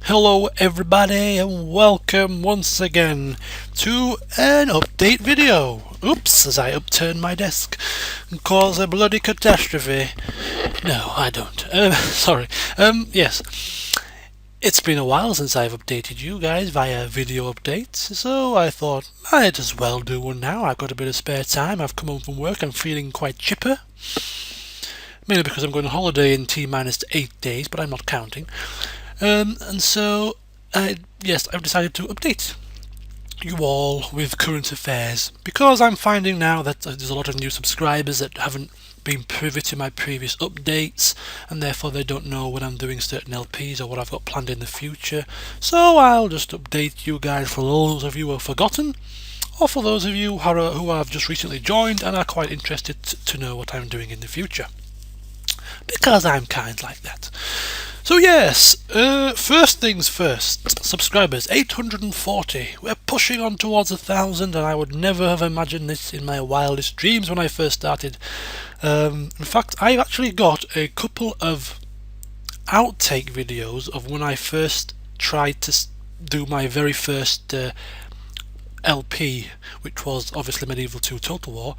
Hello everybody and welcome once again to an update video. Oops, as I upturn my desk and cause a bloody catastrophe. No, I don't. Sorry. Yes. It's been a while since I've updated you guys via video updates, so I thought might as well do one now. I've got a bit of spare time. I've come home from work. I'm feeling quite chipper. Mainly because I'm going on holiday in T-minus 8 days, but I'm not counting. And so, I've decided to update you all with current affairs, because I'm finding now that there's a lot of new subscribers that haven't been privy to my previous updates, and therefore they don't know when I'm doing certain LPs or what I've got planned in the future. So I'll just update you guys for those of you who have forgotten, or for those of you who have just recently joined and are quite interested to know what I'm doing in the future, because I'm kind like that. So yes, first things first, subscribers, 840. We're pushing on towards 1,000, and I would never have imagined this in my wildest dreams when I first started. In fact, I've actually got a couple of outtake videos of when I first tried to do my very first LP, which was obviously Medieval 2 Total War.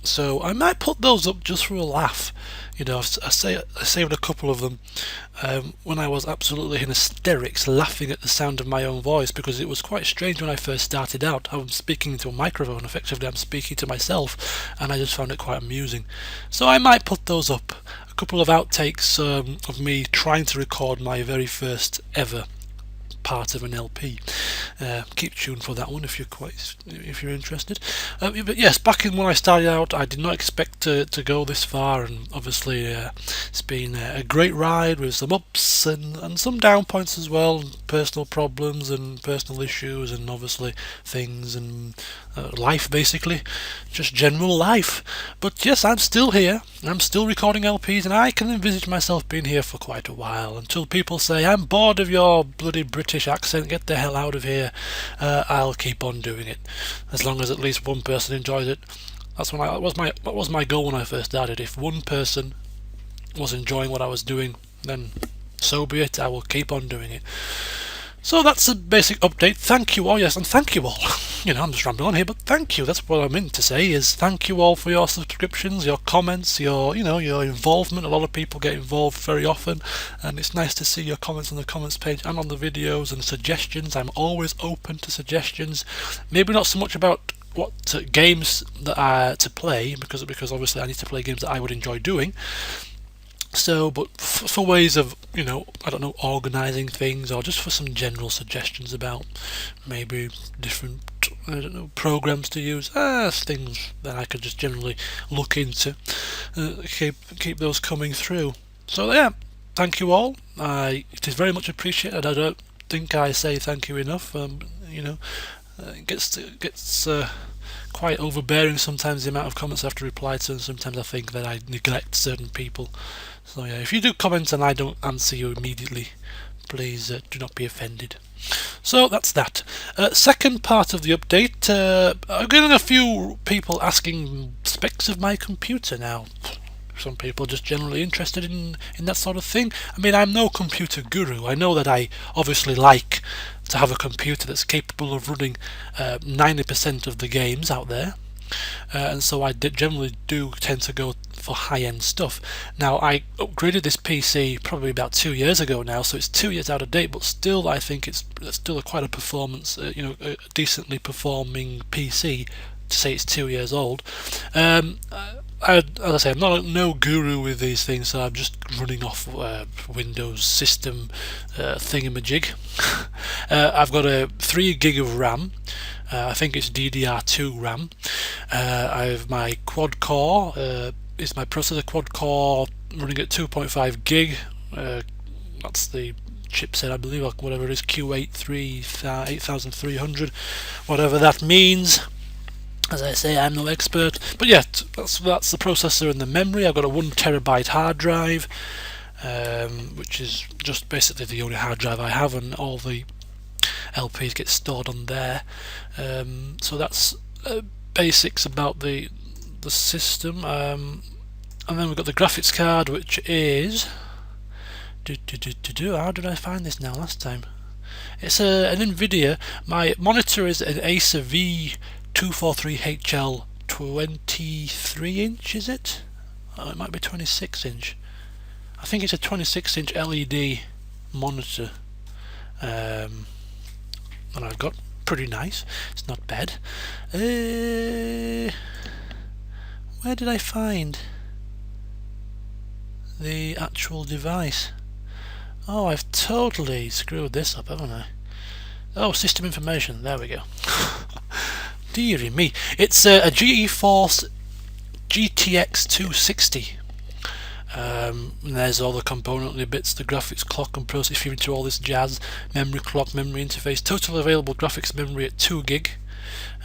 So I might put those up just for a laugh. You know, I saved a couple of them when I was absolutely in hysterics, laughing at the sound of my own voice, because it was quite strange when I first started out. I was speaking into a microphone, effectively I'm speaking to myself, and I just found it quite amusing. So I might put those up, a couple of outtakes of me trying to record my very first ever part of an LP. Keep tuned for that one if you're interested. But yes, back in when I started out, I did not expect to go this far, and obviously it's been a great ride with some ups and some down points as well, personal problems and personal issues, and obviously things and life, basically just general life. But yes, I'm still here, I'm still recording LPs, and I can envisage myself being here for quite a while, until people say, I'm bored of your bloody British accent, get the hell out of here. I'll keep on doing it as long as at least one person enjoys it. That was my goal when I first started. If one person was enjoying what I was doing, then so be it, I will keep on doing it. So that's a basic update. Thank you all. Yes, and thank you all. You know, I'm just rambling on here, but thank you. That's what I meant to say, is thank you all for your subscriptions, your comments, your involvement. A lot of people get involved very often, and it's nice to see your comments on the comments page and on the videos, and suggestions. I'm always open to suggestions. Maybe not so much about what games that are to play, because obviously I need to play games that I would enjoy doing. So, but for ways of, I don't know, organising things, or just for some general suggestions about maybe different, programs to use, things that I could just generally look into, keep those coming through. So yeah, thank you all. It is very much appreciated. I don't think I say thank you enough. It gets quite overbearing sometimes, the amount of comments I have to reply to, and sometimes I think that I neglect certain people. So yeah, if you do comment and I don't answer you immediately, please do not be offended. So that's that. Second part of the update, I'm getting a few people asking specs of my computer now. Some people are just generally interested in that sort of thing. I mean, I'm no computer guru. I know that I obviously like to have a computer that's capable of running 90% of the games out there, and so I generally do tend to go for high-end stuff. Now, I upgraded this PC probably about 2 years ago now, so it's 2 years out of date, but still I think it's still quite a performance, a decently performing PC to say it's 2 years old. As I say, I'm not no guru with these things, so I'm just running off Windows system thingamajig. I've got a 3 gig of RAM. I think it's DDR2 RAM. I have my quad core. Is my processor quad core running at 2.5 gig. That's the chipset, I believe, or whatever it is, Q8300, whatever that means. As I say, I'm no expert, but yeah, that's the processor and the memory. I've got a 1 terabyte hard drive, which is just basically the only hard drive I have, and all the LPs get stored on there. So that's basics about the system. And then we've got the graphics card, which is How did I find this now last time? It's an Nvidia. My monitor is an Acer V243HL 23 inch, is it? Oh, it might be 26 inch. I think it's a 26 inch LED monitor that I've got. Pretty nice. It's not bad. Where did I find the actual device? Oh, I've totally screwed this up, haven't I? Oh, system information. There we go. Deary me. It's a GeForce GTX 260. There's all the componently bits, the graphics clock and process unit, all this jazz, memory clock, memory interface, total available graphics memory at 2 gig.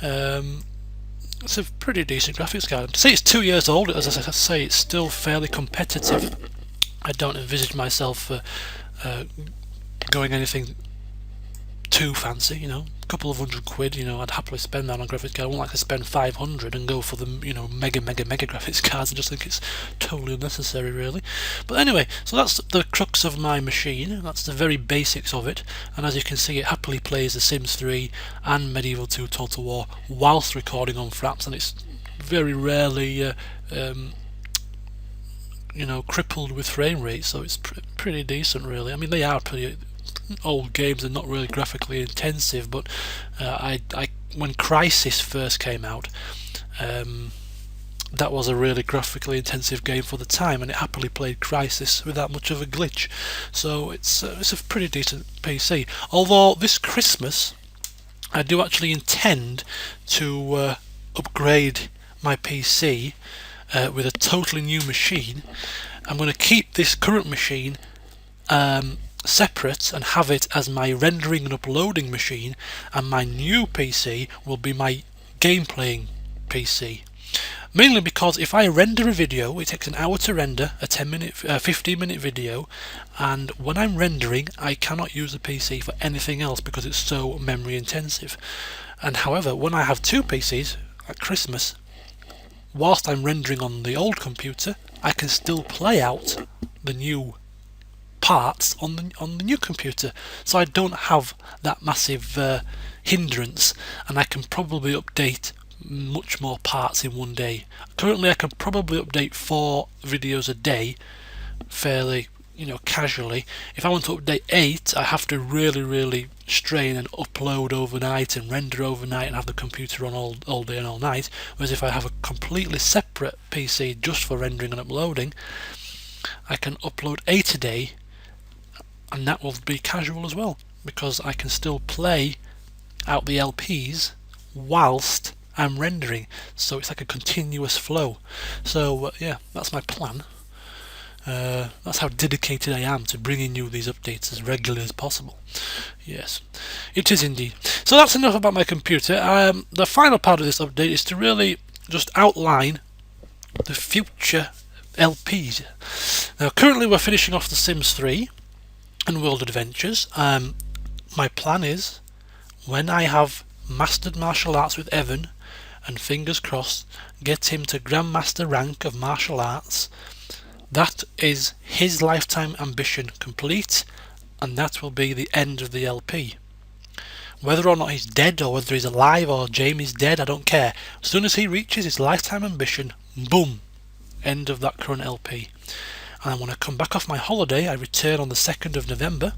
It's a pretty decent graphics card. To say it's 2 years old, as I say, it's still fairly competitive. I don't envisage myself going anything too fancy, you know. A couple of £100, you know, I'd happily spend that on a graphics card. I wouldn't like to spend 500 and go for the, you know, mega graphics cards. I just think it's totally unnecessary, really. But anyway, so that's the crux of my machine. That's the very basics of it. And as you can see, it happily plays The Sims 3 and Medieval 2 Total War whilst recording on Fraps, and it's very rarely you know, crippled with frame rate, so it's pretty decent, really. I mean, they are pretty old games and not really graphically intensive, but when Crysis first came out, that was a really graphically intensive game for the time, and it happily played Crysis without much of a glitch. So it's a pretty decent PC. Although this Christmas I do actually intend to upgrade my PC with a totally new machine. I'm going to keep this current machine separate and have it as my rendering and uploading machine, and my new PC will be my game playing PC. Mainly because if I render a video, it takes an hour to render a 15-minute video, and when I'm rendering I cannot use the PC for anything else because it's so memory intensive. And however, when I have two PCs at Christmas, whilst I'm rendering on the old computer, I can still play out the new parts on the new computer, so I don't have that massive hindrance, and I can probably update much more parts in one day. Currently I can probably update 4 videos a day fairly, you know, casually. If I want to update 8, I have to really strain and upload overnight and render overnight and have the computer on all day and all night. Whereas if I have a completely separate PC just for rendering and uploading, I can upload 8 a day, and that will be casual as well, because I can still play out the LPs whilst I'm rendering, so it's like a continuous flow. So yeah, that's my plan. That's how dedicated I am to bringing you these updates as regularly as possible. Yes, it is indeed. So that's enough about my computer. The final part of this update is to really just outline the future LPs. Now currently we're finishing off The Sims 3 and World Adventures. My plan is, when I have mastered martial arts with Evan, and fingers crossed get him to Grandmaster rank of martial arts, that is his lifetime ambition complete, and that will be the end of the LP. Whether or not he's dead, or whether he's alive, or Jamie's dead, I don't care. As soon as he reaches his lifetime ambition, boom, end of that current LP. And when I come back off my holiday, I return on the 2nd of November.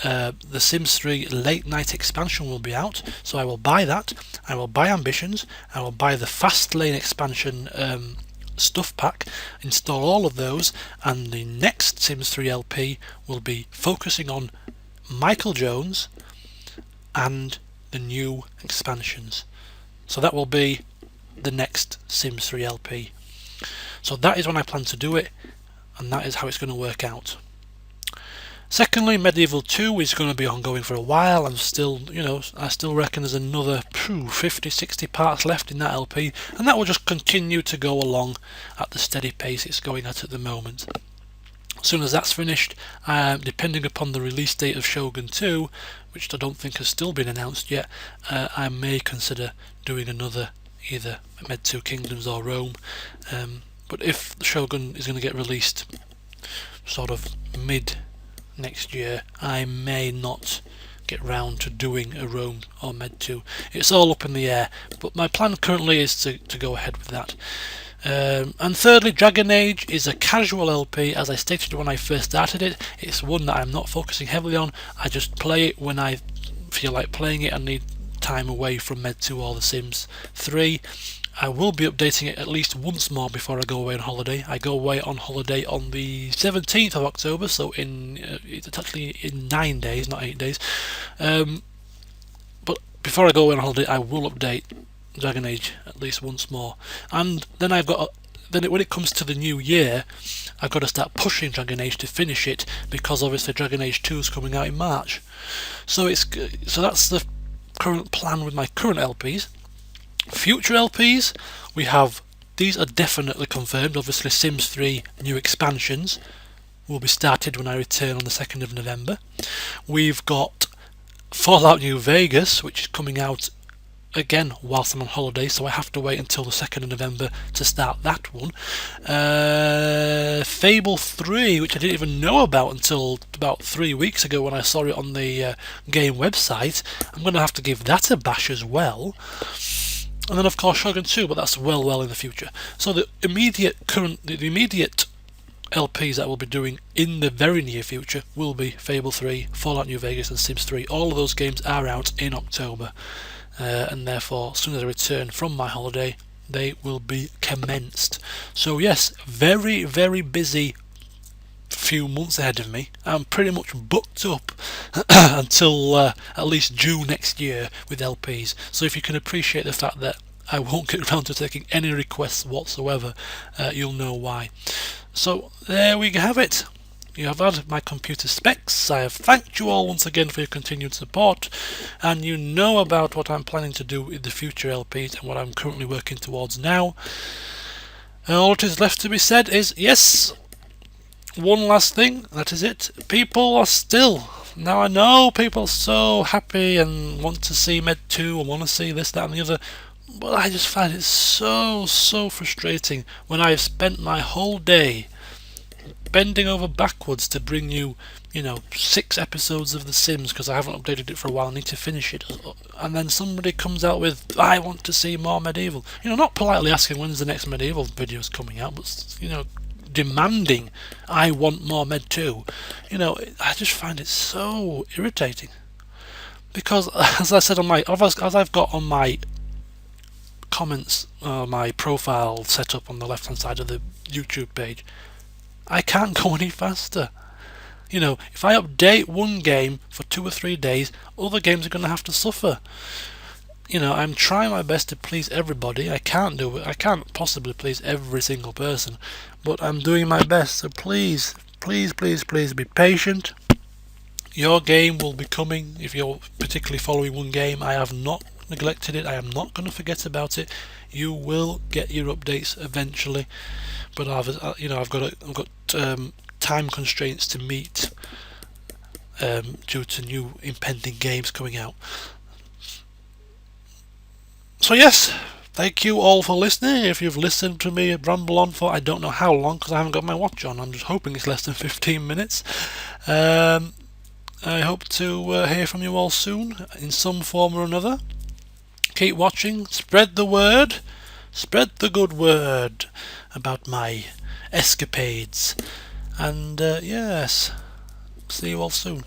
The Sims 3 late night expansion will be out, so I will buy that. I will buy Ambitions, I will buy the Fast Lane expansion stuff pack, install all of those, and the next Sims 3 LP will be focusing on Michael Jones and the new expansions. So that will be the next Sims 3 LP. So that is when I plan to do it, and that is how it's going to work out. Secondly, Medieval 2 is going to be ongoing for a while. I'm still, you know, I still reckon there's another 50-60 parts left in that LP, and that will just continue to go along at the steady pace it's going at the moment. As soon as that's finished, depending upon the release date of Shogun 2, which I don't think has still been announced yet, I may consider doing another, either Med 2 Kingdoms or Rome. But if the Shogun is going to get released sort of mid next year, I may not get round to doing a Rome or Med 2. It's all up in the air, but my plan currently is to go ahead with that. And thirdly, Dragon Age is a casual LP. As I stated when I first started it, it's one that I'm not focusing heavily on. I just play it when I feel like playing it and need time away from Med 2 or The Sims 3. I will be updating it at least once more before I go away on holiday. I go away on holiday on the 17th of October, so it's actually in 9 days, not 8 days. But before I go away on holiday, I will update Dragon Age at least once more. And then when it comes to the new year, I've got to start pushing Dragon Age to finish it, because obviously Dragon Age 2 is coming out in March. So that's the current plan with my current LPs. Future LPs, these are definitely confirmed. Obviously Sims 3 new expansions will be started when I return on the 2nd of November. We've got Fallout New Vegas, which is coming out again whilst I'm on holiday, so I have to wait until the 2nd of November to start that one. Fable 3, which I didn't even know about until about 3 weeks ago when I saw it on the game website. I'm going to have to give that a bash as well. And then of course Shogun 2, but that's well in the future. So the immediate LPs that we'll be doing in the very near future will be Fable 3, Fallout New Vegas and Sims 3. All of those games are out in October, and therefore as soon as I return from my holiday they will be commenced. So yes, very busy few months ahead of me. I'm pretty much booked up until at least June next year with LPs. So if you can appreciate the fact that I won't get around to taking any requests whatsoever, you'll know why. So there we have it. You have had my computer specs. I have thanked you all once again for your continued support, and you know about what I'm planning to do with the future LPs and what I'm currently working towards now. All that is left to be said is, yes, one last thing, that is it. People are still, now I know people are so happy and want to see Med 2 and want to see this, that and the other, but I just find it so frustrating when I have spent my whole day bending over backwards to bring you, 6 episodes of The Sims because I haven't updated it for a while, I need to finish it, and then somebody comes out with, I want to see more Medieval. Not politely asking when's the next Medieval videos coming out, but, demanding I want more Med 2. I just find it so irritating, because as I said as I've got on my comments, my profile set up on the left hand side of the YouTube page, I can't go any faster. If I update one game for 2 or 3 days, other games are going to have to suffer. I'm trying my best to please everybody. I can't do it. I can't possibly please every single person, but I'm doing my best. So please be patient. Your game will be coming. If you're particularly following one game, I have not neglected it. I am not going to forget about it. You will get your updates eventually, but I've got time constraints to meet due to new impending games coming out. So yes, thank you all for listening. If you've listened to me ramble on for I don't know how long, because I haven't got my watch on, I'm just hoping it's less than 15 minutes. I hope to hear from you all soon in some form or another. Keep watching, spread the word, spread the good word about my escapades, and yes, see you all soon.